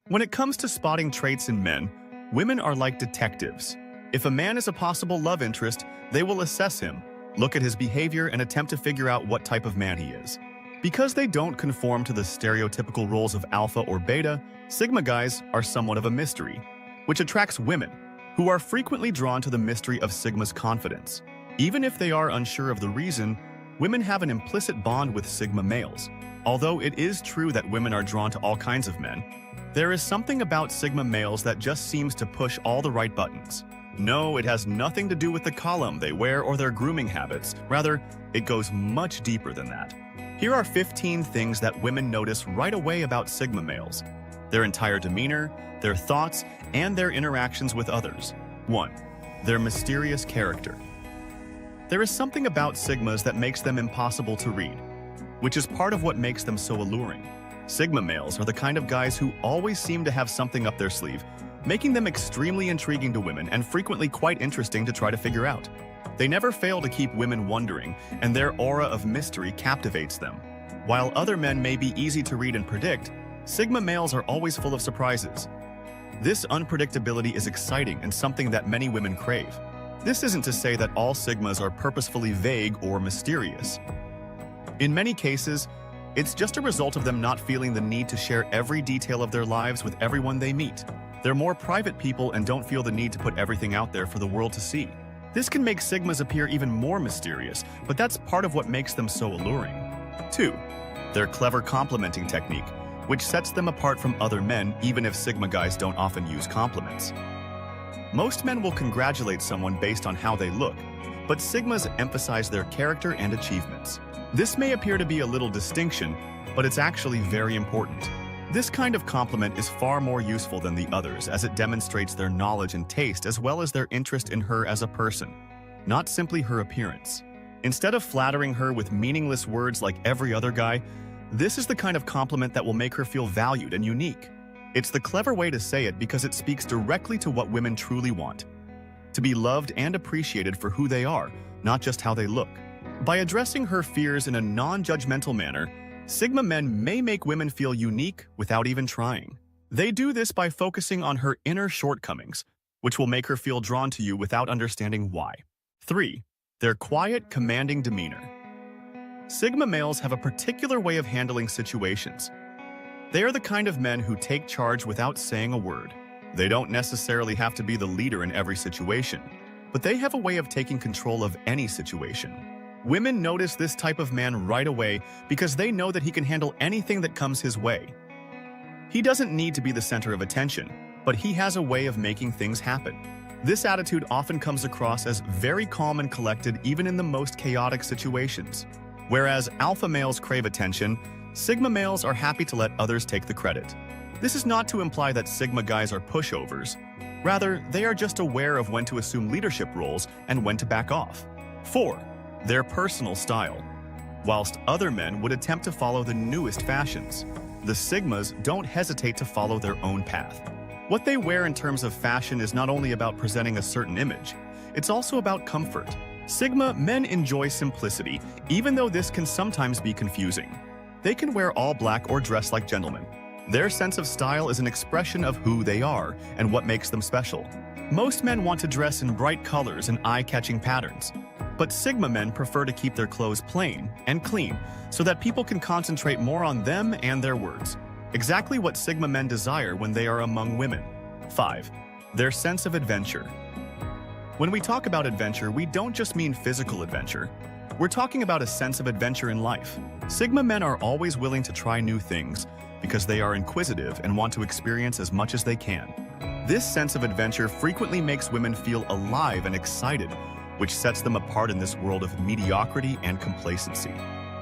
When it comes to spotting traits in men, women are like detectives. If a man is a possible love interest, they will assess him, look at his behavior, and attempt to figure out what type of man he is. Because they don't conform to the stereotypical roles of alpha or beta, Sigma guys are somewhat of a mystery, which attracts women, who are frequently drawn to the mystery of Sigma's confidence. Even if they are unsure of the reason, women have an implicit bond with Sigma males. Although it is true that women are drawn to all kinds of men, there is something about Sigma males that just seems to push all the right buttons. No, it has nothing to do with the column they wear or their grooming habits. Rather, it goes much deeper than that. Here are 15 things that women notice right away about Sigma males: their entire demeanor, their thoughts, and their interactions with others. 1. Their mysterious character. There is something about Sigmas that makes them impossible to read, which is part of what makes them so alluring. Sigma males are the kind of guys who always seem to have something up their sleeve, making them extremely intriguing to women and frequently quite interesting to try to figure out. They never fail to keep women wondering, and their aura of mystery captivates them. While other men may be easy to read and predict, Sigma males are always full of surprises. This unpredictability is exciting and something that many women crave. This isn't to say that all Sigmas are purposefully vague or mysterious. In many cases, it's just a result of them not feeling the need to share every detail of their lives with everyone they meet. They're more private people and don't feel the need to put everything out there for the world to see. This can make Sigmas appear even more mysterious, but that's part of what makes them so alluring. 2. Their clever complimenting technique, which sets them apart from other men even if Sigma guys don't often use compliments. Most men will congratulate someone based on how they look, but Sigmas emphasize their character and achievements. This may appear to be a little distinction, but it's actually very important. This kind of compliment is far more useful than the others as it demonstrates their knowledge and taste as well as their interest in her as a person, not simply her appearance. Instead of flattering her with meaningless words like every other guy, this is the kind of compliment that will make her feel valued and unique. It's the clever way to say it because it speaks directly to what women truly want: to be loved and appreciated for who they are, not just how they look. By addressing her fears in a non-judgmental manner, Sigma men may make women feel unique without even trying. They do this by focusing on her inner shortcomings, which will make her feel drawn to you without understanding why. 3. Their quiet, commanding demeanor. Sigma males have a particular way of handling situations. They are the kind of men who take charge without saying a word. They don't necessarily have to be the leader in every situation, but they have a way of taking control of any situation. Women notice this type of man right away because they know that he can handle anything that comes his way. He doesn't need to be the center of attention, but he has a way of making things happen. This attitude often comes across as very calm and collected even in the most chaotic situations. Whereas alpha males crave attention, Sigma males are happy to let others take the credit. This is not to imply that Sigma guys are pushovers. Rather, they are just aware of when to assume leadership roles and when to back off. 4. Their personal style. Whilst other men would attempt to follow the newest fashions, the Sigmas don't hesitate to follow their own path. What they wear in terms of fashion is not only about presenting a certain image, it's also about comfort. Sigma men enjoy simplicity, even though this can sometimes be confusing. They can wear all black or dress like gentlemen. Their sense of style is an expression of who they are and what makes them special. Most men want to dress in bright colors and eye-catching patterns, but Sigma men prefer to keep their clothes plain and clean so that people can concentrate more on them and their words. Exactly what Sigma men desire when they are among women. 5. Their sense of adventure. When we talk about adventure, we don't just mean physical adventure. We're talking about a sense of adventure in life. Sigma men are always willing to try new things because they are inquisitive and want to experience as much as they can. This sense of adventure frequently makes women feel alive and excited, which sets them apart in this world of mediocrity and complacency.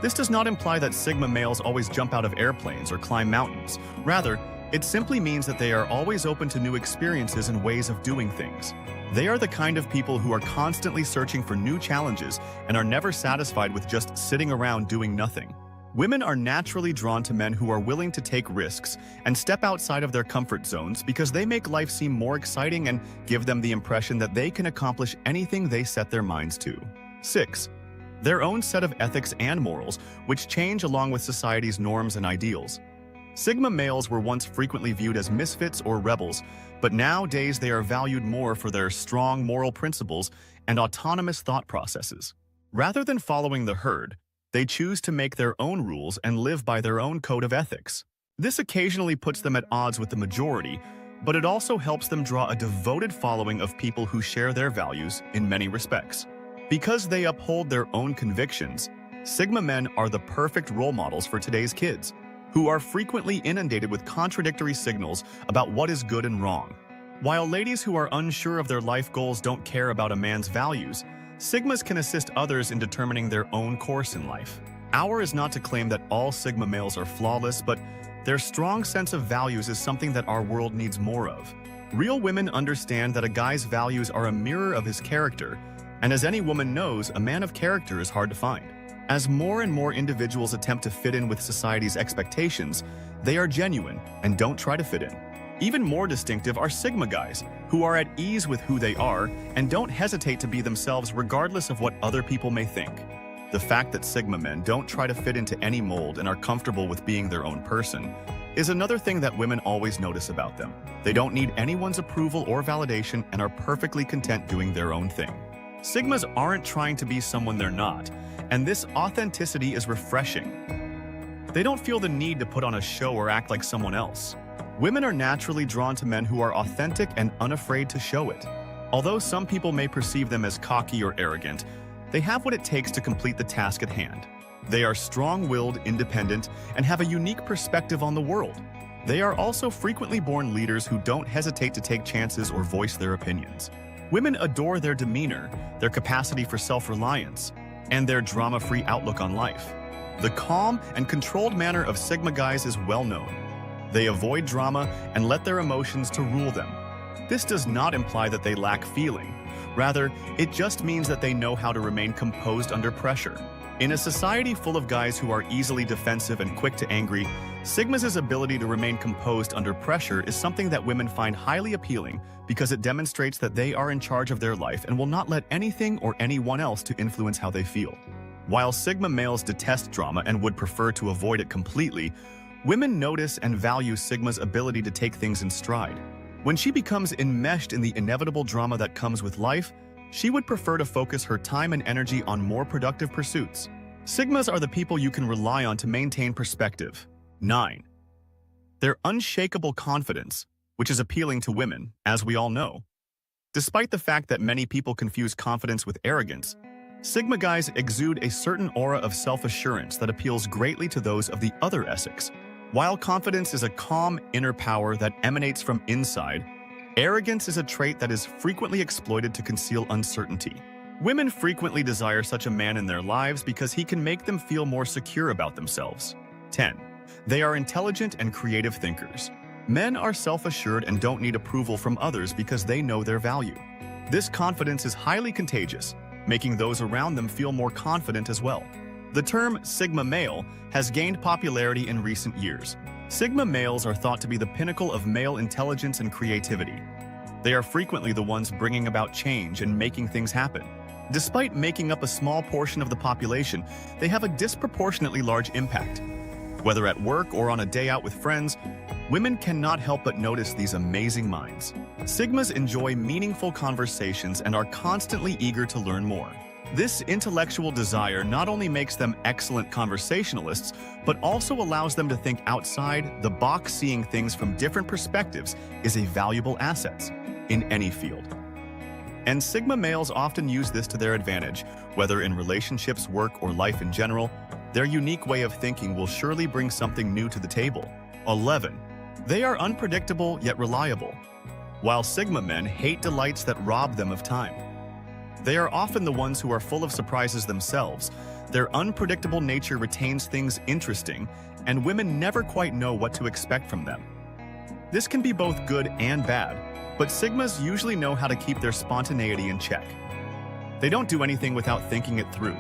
This does not imply that Sigma males always jump out of airplanes or climb mountains. Rather, it simply means that they are always open to new experiences and ways of doing things. They are the kind of people who are constantly searching for new challenges and are never satisfied with just sitting around doing nothing. Women are naturally drawn to men who are willing to take risks and step outside of their comfort zones because they make life seem more exciting and give them the impression that they can accomplish anything they set their minds to. 6. Their own set of ethics and morals, which change along with society's norms and ideals. Sigma males were once frequently viewed as misfits or rebels, but nowadays they are valued more for their strong moral principles and autonomous thought processes. Rather than following the herd, they choose to make their own rules and live by their own code of ethics. This occasionally puts them at odds with the majority, but it also helps them draw a devoted following of people who share their values in many respects. Because they uphold their own convictions, Sigma men are the perfect role models for today's kids, who are frequently inundated with contradictory signals about what is good and wrong. While ladies who are unsure of their life goals don't care about a man's values, Sigmas can assist others in determining their own course in life. Our is not to claim that all Sigma males are flawless, but their strong sense of values is something that our world needs more of. Real women understand that a guy's values are a mirror of his character, and as any woman knows, a man of character is hard to find. As more and more individuals attempt to fit in with society's expectations, they are genuine and don't try to fit in. Even more distinctive are Sigma guys, who are at ease with who they are and don't hesitate to be themselves regardless of what other people may think. The fact that Sigma men don't try to fit into any mold and are comfortable with being their own person is another thing that women always notice about them. They don't need anyone's approval or validation and are perfectly content doing their own thing. Sigmas aren't trying to be someone they're not, and this authenticity is refreshing. They don't feel the need to put on a show or act like someone else. Women are naturally drawn to men who are authentic and unafraid to show it. Although some people may perceive them as cocky or arrogant, they have what it takes to complete the task at hand. They are strong-willed, independent, and have a unique perspective on the world. They are also frequently born leaders who don't hesitate to take chances or voice their opinions. Women adore their demeanor, their capacity for self-reliance, and their drama-free outlook on life. The calm and controlled manner of Sigma guys is well known. They avoid drama and let their emotions to rule them. This does not imply that they lack feeling. Rather, it just means that they know how to remain composed under pressure. In a society full of guys who are easily defensive and quick to angry, Sigma's ability to remain composed under pressure is something that women find highly appealing because it demonstrates that they are in charge of their life and will not let anything or anyone else to influence how they feel. While Sigma males detest drama and would prefer to avoid it completely, women notice and value Sigma's ability to take things in stride. When she becomes enmeshed in the inevitable drama that comes with life, she would prefer to focus her time and energy on more productive pursuits. Sigmas are the people you can rely on to maintain perspective. 9. Their unshakable confidence, which is appealing to women, as we all know. Despite the fact that many people confuse confidence with arrogance, Sigma guys exude a certain aura of self-assurance that appeals greatly to those of the other Essex. While confidence is a calm inner power that emanates from inside, arrogance is a trait that is frequently exploited to conceal uncertainty. Women frequently desire such a man in their lives because he can make them feel more secure about themselves. 10. They are intelligent and creative thinkers. Men are self-assured and don't need approval from others because they know their value. This confidence is highly contagious, making those around them feel more confident as well. The term Sigma male has gained popularity in recent years. Sigma males are thought to be the pinnacle of male intelligence and creativity. They are frequently the ones bringing about change and making things happen. Despite making up a small portion of the population, they have a disproportionately large impact. Whether at work or on a day out with friends, women cannot help but notice these amazing minds. Sigmas enjoy meaningful conversations and are constantly eager to learn more. This intellectual desire not only makes them excellent conversationalists, but also allows them to think outside the box. Seeing things from different perspectives is a valuable asset in any field. And Sigma males often use this to their advantage, whether in relationships, work, or life in general. Their unique way of thinking will surely bring something new to the table. 11. They are unpredictable yet reliable. While Sigma men hate delights that rob them of time, they are often the ones who are full of surprises themselves. Their unpredictable nature retains things interesting, and women never quite know what to expect from them. This can be both good and bad, but Sigmas usually know how to keep their spontaneity in check. They don't do anything without thinking it through.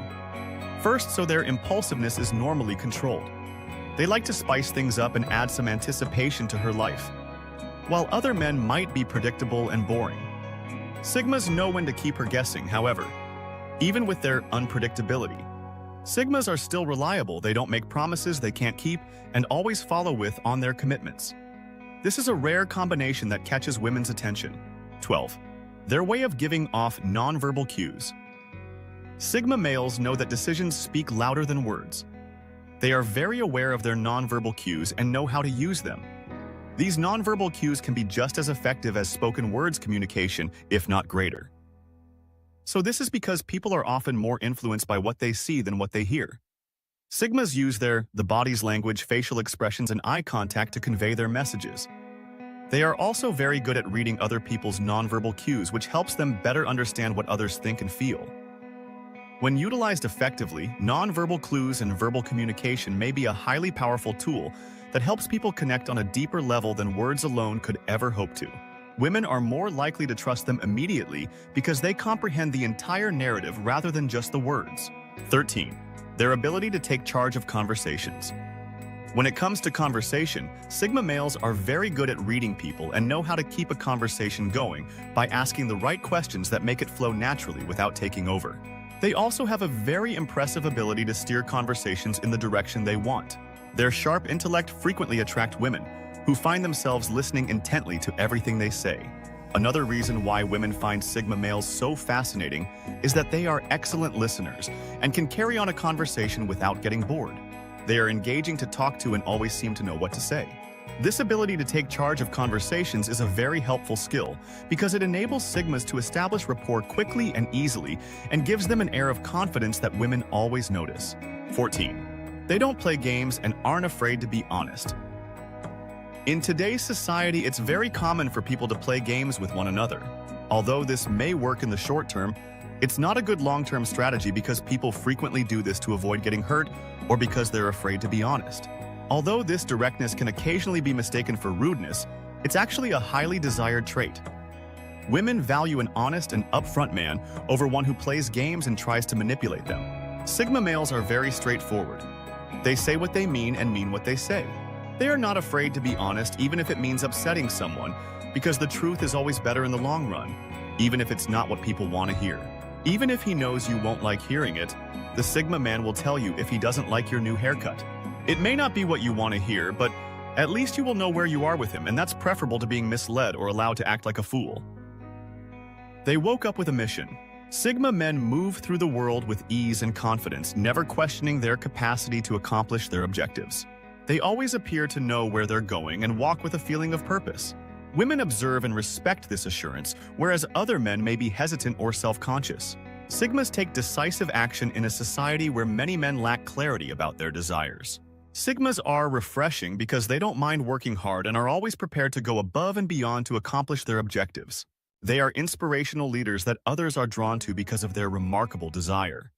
First, so their impulsiveness is normally controlled. They like to spice things up and add some anticipation to her life. While other men might be predictable and boring, Sigmas know when to keep her guessing. However, even with their unpredictability, Sigmas are still reliable, they don't make promises they can't keep, and always follow with on their commitments. This is a rare combination that catches women's attention. 12. Their way of giving off nonverbal cues. Sigma males know that decisions speak louder than words. They are very aware of their nonverbal cues and know how to use them. These nonverbal cues can be just as effective as spoken words communication, if not greater. So this is because people are often more influenced by what they see than what they hear. Sigmas use the body's language, facial expressions, and eye contact to convey their messages. They are also very good at reading other people's nonverbal cues, which helps them better understand what others think and feel. When utilized effectively, nonverbal clues and verbal communication may be a highly powerful tool that helps people connect on a deeper level than words alone could ever hope to. Women are more likely to trust them immediately because they comprehend the entire narrative rather than just the words. 13. Their ability to take charge of conversations. When it comes to conversation, Sigma males are very good at reading people and know how to keep a conversation going by asking the right questions that make it flow naturally without taking over. They also have a very impressive ability to steer conversations in the direction they want. Their sharp intellect frequently attracts women, who find themselves listening intently to everything they say. Another reason why women find Sigma males so fascinating is that they are excellent listeners and can carry on a conversation without getting bored. They are engaging to talk to and always seem to know what to say. This ability to take charge of conversations is a very helpful skill because it enables Sigmas to establish rapport quickly and easily and gives them an air of confidence that women always notice. 14. They don't play games and aren't afraid to be honest. In today's society, it's very common for people to play games with one another. Although this may work in the short term, it's not a good long-term strategy because people frequently do this to avoid getting hurt or because they're afraid to be honest. Although this directness can occasionally be mistaken for rudeness, it's actually a highly desired trait. Women value an honest and upfront man over one who plays games and tries to manipulate them. Sigma males are very straightforward. They say what they mean and mean what they say. They are not afraid to be honest even if it means upsetting someone, because the truth is always better in the long run, even if it's not what people want to hear. Even if he knows you won't like hearing it, the Sigma man will tell you if he doesn't like your new haircut. It may not be what you want to hear, but at least you will know where you are with him, and that's preferable to being misled or allowed to act like a fool. They woke up with a mission. Sigma men move through the world with ease and confidence, never questioning their capacity to accomplish their objectives. They always appear to know where they're going and walk with a feeling of purpose. Women observe and respect this assurance, whereas other men may be hesitant or self-conscious. Sigmas take decisive action in a society where many men lack clarity about their desires. Sigmas are refreshing because they don't mind working hard and are always prepared to go above and beyond to accomplish their objectives. They are inspirational leaders that others are drawn to because of their remarkable desire.